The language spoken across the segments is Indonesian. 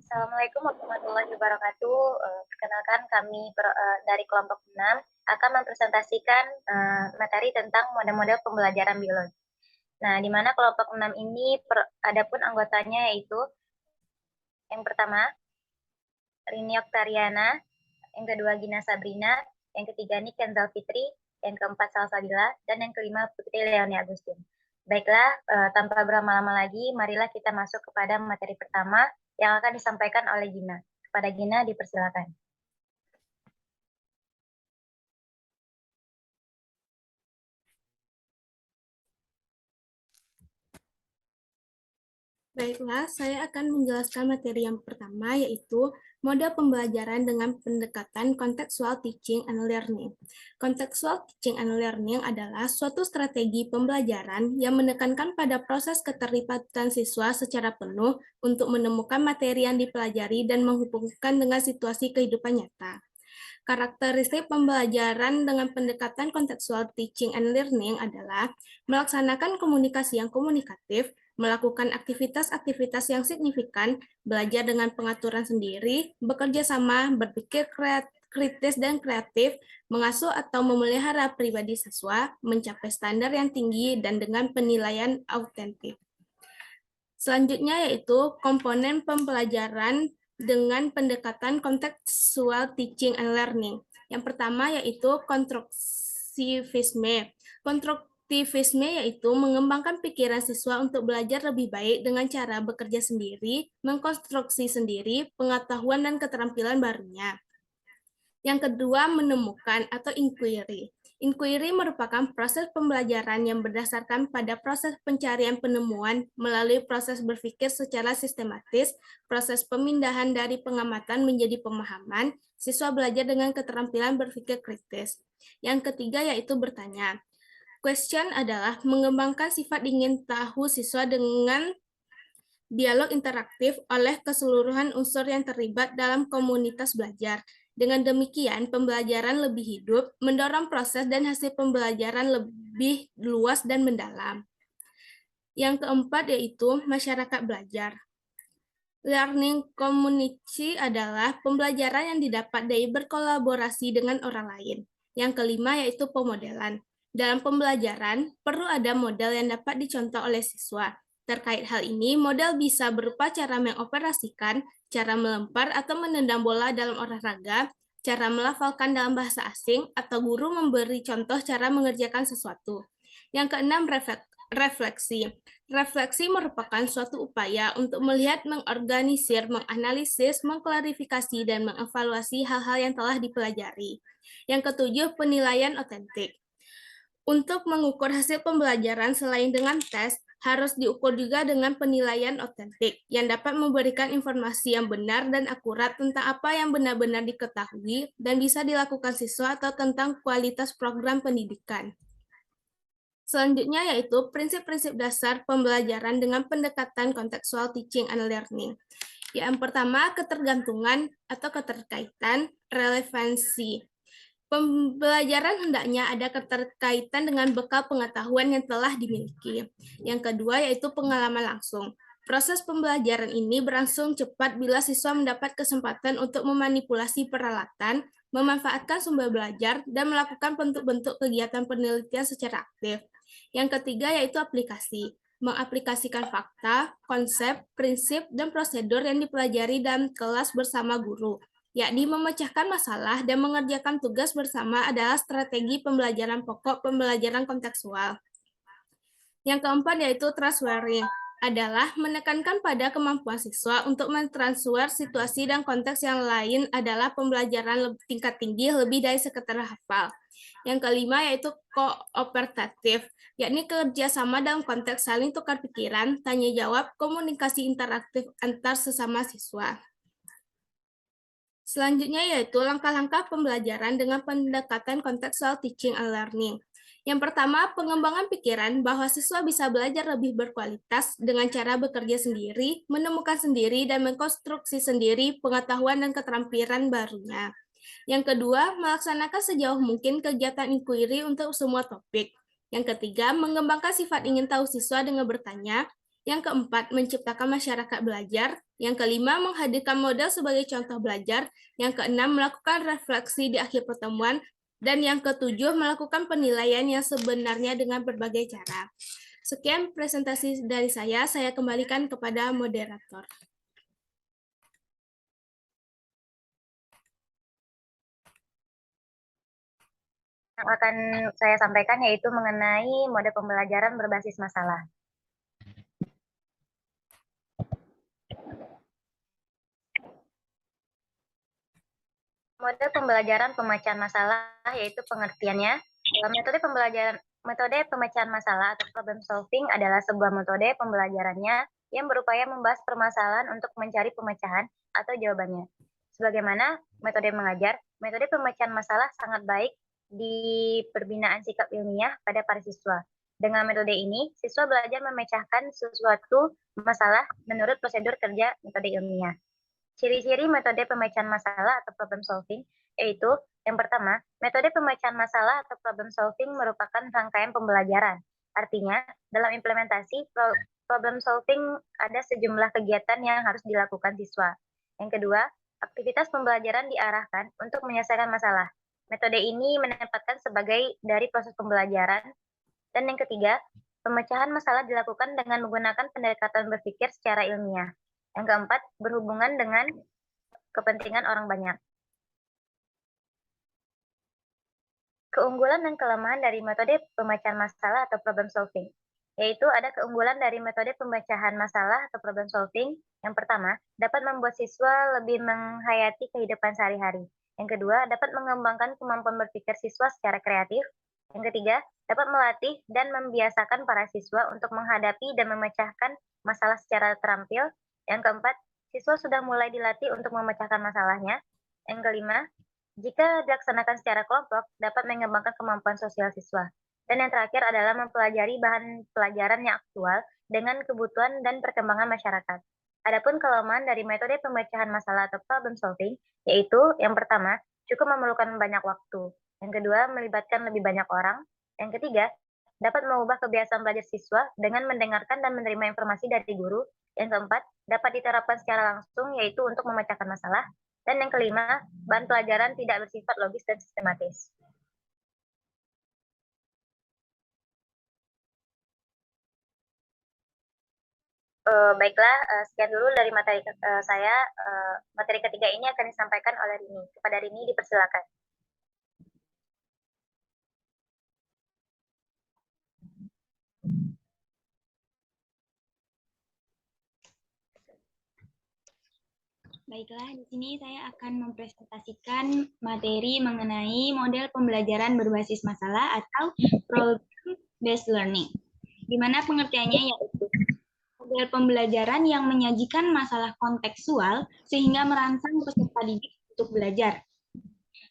Assalamualaikum warahmatullahi wabarakatuh. Perkenalkan kami dari kelompok 6 akan mempresentasikan materi tentang model-model pembelajaran biologi. Nah, di mana kelompok 6 ini adapun anggotanya yaitu yang pertama Rini Oktariana, yang kedua Gina Sabrina, yang ketiga Nik Kenzal Fitri, yang keempat Salsabila, dan yang kelima Putri Leonie Agustin. Baiklah, tanpa berlama-lama lagi, marilah kita masuk kepada materi pertama yang akan disampaikan oleh Gina. Kepada Gina, dipersilakan. Baiklah, saya akan menjelaskan materi yang pertama, yaitu model pembelajaran dengan pendekatan contextual teaching and learning. Contextual teaching and learning adalah suatu strategi pembelajaran yang menekankan pada proses keterlibatan siswa secara penuh untuk menemukan materi yang dipelajari dan menghubungkan dengan situasi kehidupan nyata. Karakteristik pembelajaran dengan pendekatan contextual teaching and learning adalah melaksanakan komunikasi yang komunikatif, melakukan aktivitas-aktivitas yang signifikan, belajar dengan pengaturan sendiri, bekerja sama, berpikir kritis dan kreatif, mengasuh atau memelihara pribadi siswa, mencapai standar yang tinggi, dan dengan penilaian autentik. Selanjutnya yaitu komponen pembelajaran dengan pendekatan contextual teaching and learning. Yang pertama yaitu konstruktivisme. Konstruktivisme yaitu mengembangkan pikiran siswa untuk belajar lebih baik dengan cara bekerja sendiri, mengkonstruksi sendiri pengetahuan dan keterampilan barunya. Yang kedua, menemukan atau inquiry. Inquiry merupakan proses pembelajaran yang berdasarkan pada proses pencarian penemuan melalui proses berpikir secara sistematis, proses pemindahan dari pengamatan menjadi pemahaman, siswa belajar dengan keterampilan berpikir kritis. Yang ketiga yaitu bertanya. Question adalah mengembangkan sifat ingin tahu siswa dengan dialog interaktif oleh keseluruhan unsur yang terlibat dalam komunitas belajar. Dengan demikian, pembelajaran lebih hidup, mendorong proses dan hasil pembelajaran lebih luas dan mendalam. Yang keempat yaitu masyarakat belajar. Learning community adalah pembelajaran yang didapat dari berkolaborasi dengan orang lain. Yang kelima yaitu pemodelan. Dalam pembelajaran, perlu ada model yang dapat dicontoh oleh siswa. Terkait hal ini, model bisa berupa cara mengoperasikan, cara melempar atau menendang bola dalam olahraga, cara melafalkan dalam bahasa asing, atau guru memberi contoh cara mengerjakan sesuatu. Yang keenam, refleksi. Refleksi merupakan suatu upaya untuk melihat, mengorganisir, menganalisis, mengklarifikasi, dan mengevaluasi hal-hal yang telah dipelajari. Yang ketujuh, penilaian otentik. Untuk mengukur hasil pembelajaran selain dengan tes, harus diukur juga dengan penilaian otentik yang dapat memberikan informasi yang benar dan akurat tentang apa yang benar-benar diketahui dan bisa dilakukan siswa atau tentang kualitas program pendidikan. Selanjutnya yaitu prinsip-prinsip dasar pembelajaran dengan pendekatan contextual teaching and learning. Yang pertama, ketergantungan atau keterkaitan, relevansi. Pembelajaran hendaknya ada keterkaitan dengan bekal pengetahuan yang telah dimiliki. Yang kedua yaitu pengalaman langsung. Proses pembelajaran ini berlangsung cepat bila siswa mendapat kesempatan untuk memanipulasi peralatan, memanfaatkan sumber belajar, dan melakukan bentuk-bentuk kegiatan penelitian secara aktif. Yang ketiga yaitu aplikasi. Mengaplikasikan fakta, konsep, prinsip, dan prosedur yang dipelajari dalam kelas bersama guru, yakni memecahkan masalah dan mengerjakan tugas bersama adalah strategi pembelajaran pokok pembelajaran kontekstual. Yang keempat yaitu transferring, adalah menekankan pada kemampuan siswa untuk mentransfer situasi dan konteks yang lain adalah pembelajaran tingkat tinggi lebih dari sekedar hafal. Yang kelima yaitu kooperatif, yakni kerjasama dalam konteks saling tukar pikiran, tanya jawab, komunikasi interaktif antar sesama siswa. Selanjutnya yaitu langkah-langkah pembelajaran dengan pendekatan contextual teaching and learning. Yang pertama, pengembangan pikiran bahwa siswa bisa belajar lebih berkualitas dengan cara bekerja sendiri, menemukan sendiri, dan mengkonstruksi sendiri pengetahuan dan keterampilan barunya. Yang kedua, melaksanakan sejauh mungkin kegiatan inquiry untuk semua topik. Yang ketiga, mengembangkan sifat ingin tahu siswa dengan bertanya. Yang keempat, menciptakan masyarakat belajar. Yang kelima, menghadirkan model sebagai contoh belajar. Yang keenam, melakukan refleksi di akhir pertemuan. Dan yang ketujuh, melakukan penilaian yang sebenarnya dengan berbagai cara. Sekian presentasi dari saya kembalikan kepada moderator. Yang akan saya sampaikan yaitu mengenai mode pembelajaran berbasis masalah. Mode pembelajaran pemecahan masalah yaitu pengertiannya. Metode pemecahan masalah atau problem solving adalah sebuah metode pembelajarannya yang berupaya membahas permasalahan untuk mencari pemecahan atau jawabannya. Sebagaimana metode mengajar, metode pemecahan masalah sangat baik di perbinaan sikap ilmiah pada para siswa. Dengan metode ini, siswa belajar memecahkan sesuatu masalah menurut prosedur kerja metode ilmiah. Ciri-ciri metode pemecahan masalah atau problem solving yaitu yang pertama, metode pemecahan masalah atau problem solving merupakan rangkaian pembelajaran. Artinya, dalam implementasi problem solving ada sejumlah kegiatan yang harus dilakukan siswa. Yang kedua, aktivitas pembelajaran diarahkan untuk menyelesaikan masalah. Metode ini menempatkan sebagai dari proses pembelajaran. Dan yang ketiga, pemecahan masalah dilakukan dengan menggunakan pendekatan berpikir secara ilmiah. Yang keempat, berhubungan dengan kepentingan orang banyak. Keunggulan dan kelemahan dari metode pemecahan masalah atau problem solving, yaitu ada keunggulan dari metode pemecahan masalah atau problem solving. Yang pertama, dapat membuat siswa lebih menghayati kehidupan sehari-hari. Yang kedua, dapat mengembangkan kemampuan berpikir siswa secara kreatif. Yang ketiga, dapat melatih dan membiasakan para siswa untuk menghadapi dan memecahkan masalah secara terampil. Yang keempat, siswa sudah mulai dilatih untuk memecahkan masalahnya. Yang kelima, jika dilaksanakan secara kelompok, dapat mengembangkan kemampuan sosial siswa. Dan yang terakhir adalah mempelajari bahan pelajaran yang aktual dengan kebutuhan dan perkembangan masyarakat. Adapun kelemahan dari metode pemecahan masalah atau problem solving, yaitu yang pertama, cukup memerlukan banyak waktu. Yang kedua, melibatkan lebih banyak orang. Yang ketiga, dapat mengubah kebiasaan belajar siswa dengan mendengarkan dan menerima informasi dari guru. Yang keempat, dapat diterapkan secara langsung, yaitu untuk memecahkan masalah. Dan yang kelima, bahan pelajaran tidak bersifat logis dan sistematis. Baiklah, sekian dulu dari materi saya. Materi ketiga ini akan disampaikan oleh Rini. Kepada Rini, dipersilakan. Baiklah, di sini saya akan mempresentasikan materi mengenai model pembelajaran berbasis masalah atau problem-based learning. Di mana pengertiannya yaitu model pembelajaran yang menyajikan masalah kontekstual sehingga merangsang peserta didik untuk belajar.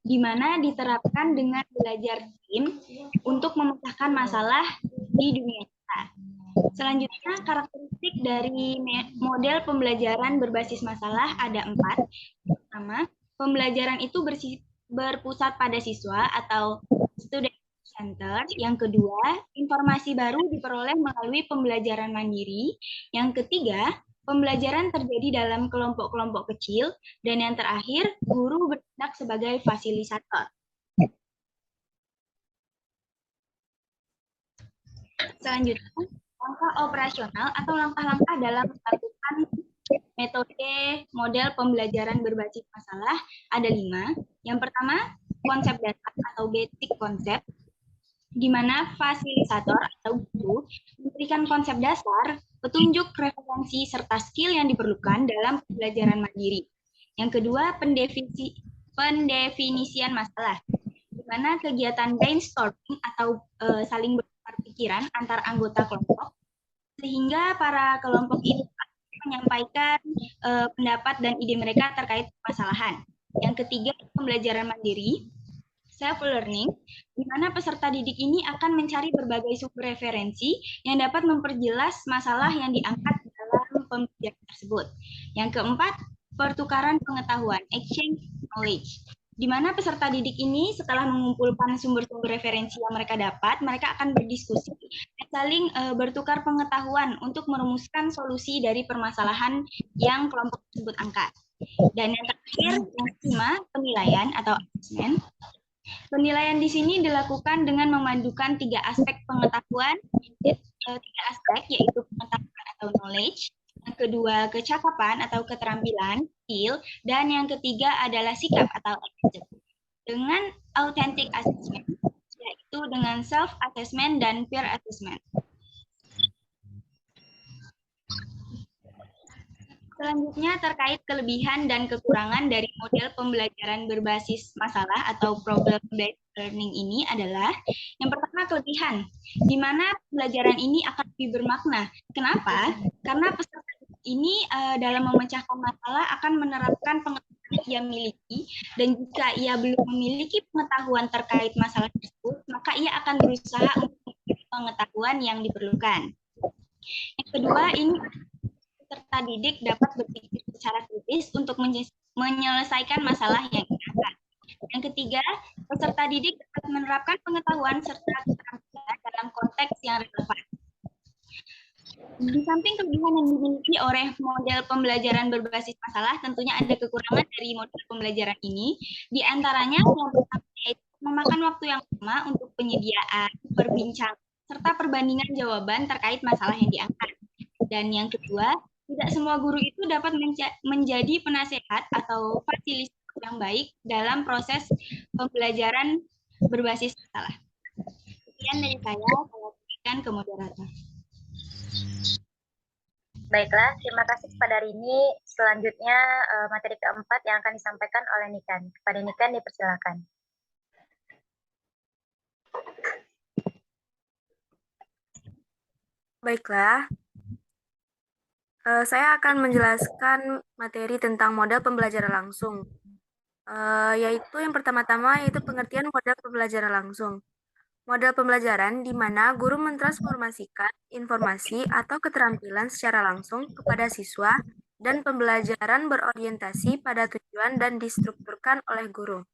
Di mana diterapkan dengan belajar tim untuk memecahkan masalah di dunia nyata. Selanjutnya, karakteristik dari model pembelajaran berbasis masalah ada 4. Pertama, pembelajaran itu berpusat pada siswa atau student center. Yang kedua, informasi baru diperoleh melalui pembelajaran mandiri. Yang ketiga, pembelajaran terjadi dalam kelompok-kelompok kecil. Dan yang terakhir, guru bertindak sebagai fasilitator. Selanjutnya, langkah operasional atau langkah-langkah dalam melakukan metode model pembelajaran berbasis masalah ada 5. Yang pertama, konsep dasar atau basic konsep, di mana fasilitator atau guru memberikan konsep dasar, petunjuk, referensi, serta skill yang diperlukan dalam pembelajaran mandiri. Yang kedua, pendefinisian masalah, di mana kegiatan brainstorming atau saling bertukar pikiran antar anggota kelompok, sehingga para kelompok itu menyampaikan pendapat dan ide mereka terkait permasalahan. Yang ketiga, pembelajaran mandiri, self-learning, di mana peserta didik ini akan mencari berbagai sumber referensi yang dapat memperjelas masalah yang diangkat dalam pembelajaran tersebut. Yang keempat, pertukaran pengetahuan, exchange knowledge, di mana peserta didik ini setelah mengumpulkan sumber-sumber referensi yang mereka dapat, mereka akan berdiskusi dan saling bertukar pengetahuan untuk merumuskan solusi dari permasalahan yang kelompok tersebut angkat. Dan yang terakhir, yang kelima, penilaian atau assessment. Penilaian di sini dilakukan dengan memadukan 3 aspek pengetahuan, yaitu pengetahuan atau knowledge, yang kedua kecakapan atau keterampilan, skill, dan yang ketiga adalah sikap atau attitude. Dengan authentic assessment, yaitu dengan self-assessment dan peer assessment. Selanjutnya terkait kelebihan dan kekurangan dari model pembelajaran berbasis masalah atau problem-based learning ini adalah yang pertama kelebihan, di mana pembelajaran ini akan lebih bermakna. Kenapa? Karena peserta ini dalam memecahkan masalah akan menerapkan pengetahuan yang ia miliki, dan jika ia belum memiliki pengetahuan terkait masalah tersebut, maka ia akan berusaha untuk memiliki pengetahuan yang diperlukan. Yang kedua, ini peserta didik dapat berpikir secara kritis untuk menyelesaikan masalah yang diangkat. Yang ketiga, peserta didik dapat menerapkan pengetahuan serta keterampilan dalam konteks yang relevan. Di samping kelebihan yang dimiliki oleh model pembelajaran berbasis masalah, tentunya ada kekurangan dari model pembelajaran ini. Di antaranya yang pertama yaitu memakan waktu yang lama untuk penyediaan, perbincangan, serta perbandingan jawaban terkait masalah yang diangkat. Dan yang kedua, tidak semua guru itu dapat menjadi penasehat atau fasilitator yang baik dalam proses pembelajaran berbasis masalah. Sekian dari saya berikan ke moderator. Baiklah, terima kasih kepada Rini. Selanjutnya materi keempat yang akan disampaikan oleh Niken. Kepada Niken dipersilakan. Baiklah, saya akan menjelaskan materi tentang model pembelajaran langsung, yaitu yang pertama-tama yaitu pengertian model pembelajaran langsung. Model pembelajaran di mana guru mentransformasikan informasi atau keterampilan secara langsung kepada siswa dan pembelajaran berorientasi pada tujuan dan distrukturkan oleh guru.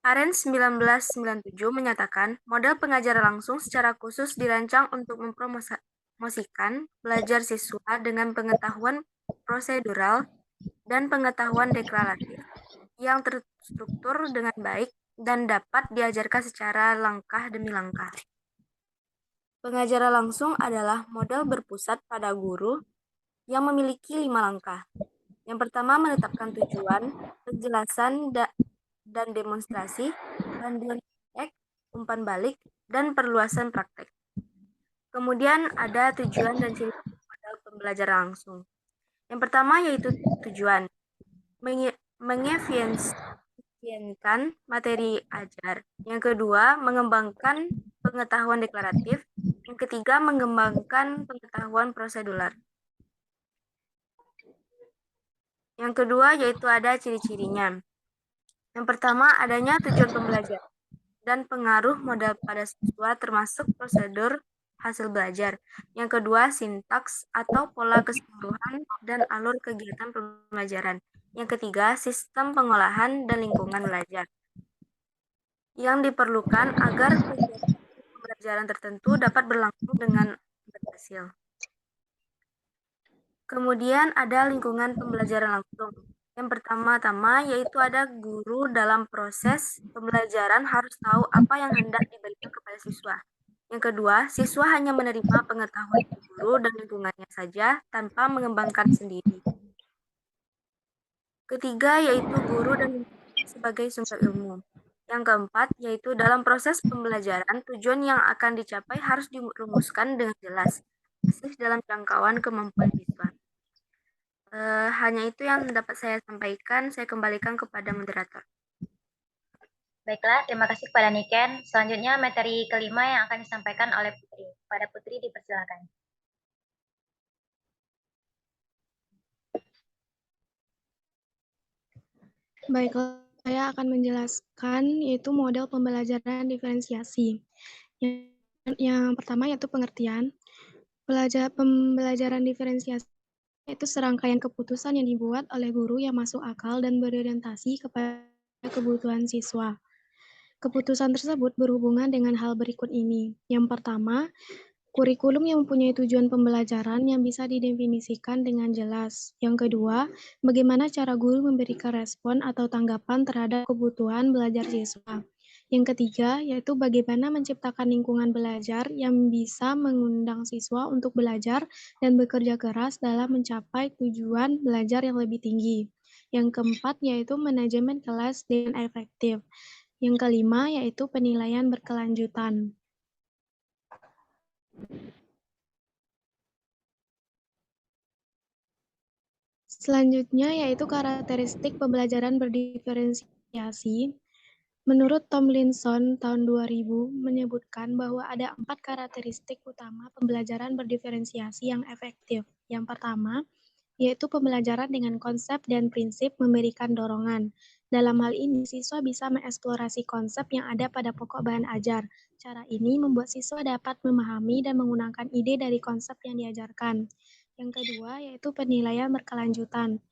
Arens 1997 menyatakan model pengajaran langsung secara khusus dirancang untuk mempromosikan belajar siswa dengan pengetahuan prosedural dan pengetahuan deklaratif yang terstruktur dengan baik dan dapat diajarkan secara langkah demi langkah. Pengajaran langsung adalah model berpusat pada guru yang memiliki 5 langkah. Yang pertama, menetapkan tujuan, penjelasan dan demonstrasi, panduan praktek, umpan balik, dan perluasan praktek. Kemudian ada tujuan dan ciri model pembelajaran langsung. Yang pertama yaitu tujuan, mengefisienkan materi ajar. Yang kedua, mengembangkan pengetahuan deklaratif. Yang ketiga, mengembangkan pengetahuan prosedural. Yang kedua yaitu ada ciri-cirinya. Yang pertama, adanya tujuan pembelajaran dan pengaruh model pada siswa termasuk prosedur hasil belajar. Yang kedua, sintaks atau pola keseluruhan dan alur kegiatan pembelajaran. Yang ketiga, sistem pengolahan dan lingkungan belajar yang diperlukan agar kegiatan pembelajaran tertentu dapat berlangsung dengan berhasil. Kemudian ada lingkungan pembelajaran langsung. Yang pertama-tama yaitu ada guru dalam proses pembelajaran harus tahu apa yang hendak diberikan kepada siswa. Yang kedua, siswa hanya menerima pengetahuan guru dan lingkungannya saja tanpa mengembangkan sendiri. Ketiga yaitu guru dan lingkungan sebagai sumber ilmu. Yang keempat yaitu dalam proses pembelajaran tujuan yang akan dicapai harus dirumuskan dengan jelas, masih dalam jangkauan kemampuan siswa. Hanya itu yang dapat saya sampaikan. Saya kembalikan kepada moderator. Baiklah, terima kasih kepada Niken. Selanjutnya materi kelima yang akan disampaikan oleh Putri. Kepada Putri dipersilakan. Baiklah, saya akan menjelaskan yaitu model pembelajaran diferensiasi. Yang pertama yaitu pengertian. Pembelajaran diferensiasi yaitu serangkaian keputusan yang dibuat oleh guru yang masuk akal dan berorientasi kepada kebutuhan siswa. Keputusan tersebut berhubungan dengan hal berikut ini. Yang pertama, kurikulum yang mempunyai tujuan pembelajaran yang bisa didefinisikan dengan jelas. Yang kedua, bagaimana cara guru memberikan respon atau tanggapan terhadap kebutuhan belajar siswa. Yang ketiga, yaitu bagaimana menciptakan lingkungan belajar yang bisa mengundang siswa untuk belajar dan bekerja keras dalam mencapai tujuan belajar yang lebih tinggi. Yang keempat, yaitu manajemen kelas dengan efektif. Yang kelima, yaitu penilaian berkelanjutan. Selanjutnya yaitu karakteristik pembelajaran berdiferensiasi. Menurut Tomlinson tahun 2000 menyebutkan bahwa ada 4 karakteristik utama pembelajaran berdiferensiasi yang efektif. Yang pertama, yaitu pembelajaran dengan konsep dan prinsip memberikan dorongan. Dalam hal ini, siswa bisa mengeksplorasi konsep yang ada pada pokok bahan ajar. Cara ini membuat siswa dapat memahami dan menggunakan ide dari konsep yang diajarkan. Yang kedua, yaitu penilaian berkelanjutan.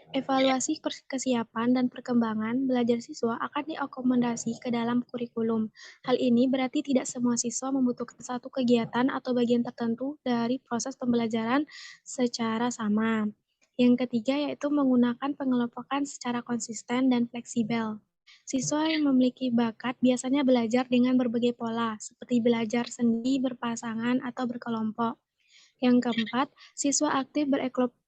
Evaluasi kesiapan dan perkembangan belajar siswa akan diakomodasi ke dalam kurikulum. Hal ini berarti tidak semua siswa membutuhkan satu kegiatan atau bagian tertentu dari proses pembelajaran secara sama. Yang ketiga yaitu menggunakan pengelompokan secara konsisten dan fleksibel. Siswa yang memiliki bakat biasanya belajar dengan berbagai pola, seperti belajar sendiri, berpasangan, atau berkelompok. Yang keempat, siswa aktif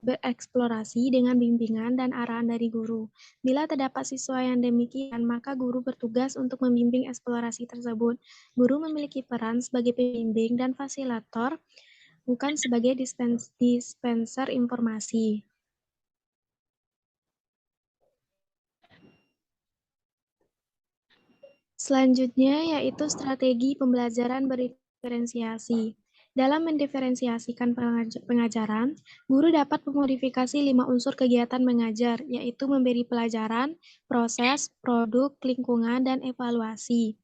bereksplorasi dengan bimbingan dan arahan dari guru. Bila terdapat siswa yang demikian, maka guru bertugas untuk membimbing eksplorasi tersebut. Guru memiliki peran sebagai pembimbing dan fasilitator, bukan sebagai dispenser informasi. Selanjutnya yaitu strategi pembelajaran berdiferensiasi. Dalam mendiferensiasikan pengajaran, guru dapat memodifikasi 5 unsur kegiatan mengajar, yaitu memberi pelajaran, proses, produk, lingkungan, dan evaluasi.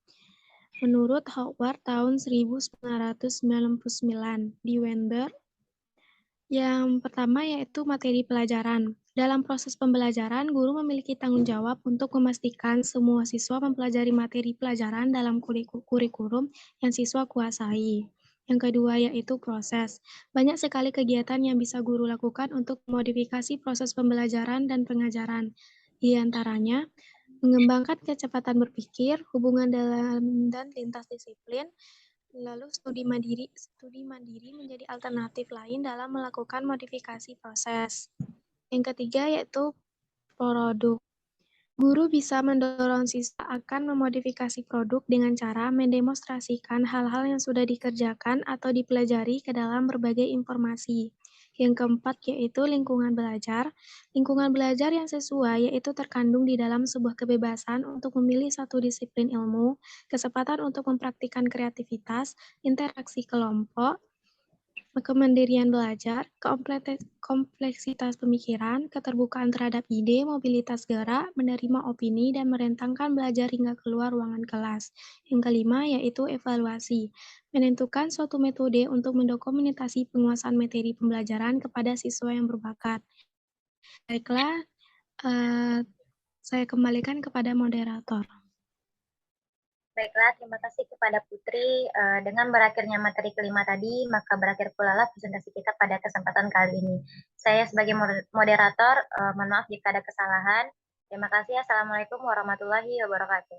Menurut Howard tahun 1999 di Weinberg, yang pertama yaitu materi pelajaran. Dalam proses pembelajaran, guru memiliki tanggung jawab untuk memastikan semua siswa mempelajari materi pelajaran dalam kurikulum yang siswa kuasai. Yang kedua yaitu proses. Banyak sekali kegiatan yang bisa guru lakukan untuk memodifikasi proses pembelajaran dan pengajaran. Di antaranya, mengembangkan kecepatan berpikir, hubungan dalam dan lintas disiplin, lalu studi mandiri menjadi alternatif lain dalam melakukan modifikasi proses. Yang ketiga yaitu produk. Guru bisa mendorong siswa akan memodifikasi produk dengan cara mendemonstrasikan hal-hal yang sudah dikerjakan atau dipelajari ke dalam berbagai informasi. Yang keempat yaitu lingkungan belajar. Lingkungan belajar yang sesuai yaitu terkandung di dalam sebuah kebebasan untuk memilih satu disiplin ilmu, kesempatan untuk mempraktikkan kreativitas, interaksi kelompok, kemandirian belajar, kompleksitas pemikiran, keterbukaan terhadap ide, mobilitas gerak, menerima opini, dan merentangkan belajar hingga keluar ruangan kelas. Yang kelima yaitu evaluasi, menentukan suatu metode untuk mendokumentasi penguasaan materi pembelajaran kepada siswa yang berbakat. Baiklah, saya kembalikan kepada moderator. Baiklah, terima kasih kepada Putri. Dengan berakhirnya materi kelima tadi, maka berakhir pula lah presentasi kita pada kesempatan kali ini. Saya sebagai moderator, mohon maaf jika ada kesalahan. Terima kasih. Assalamualaikum warahmatullahi wabarakatuh.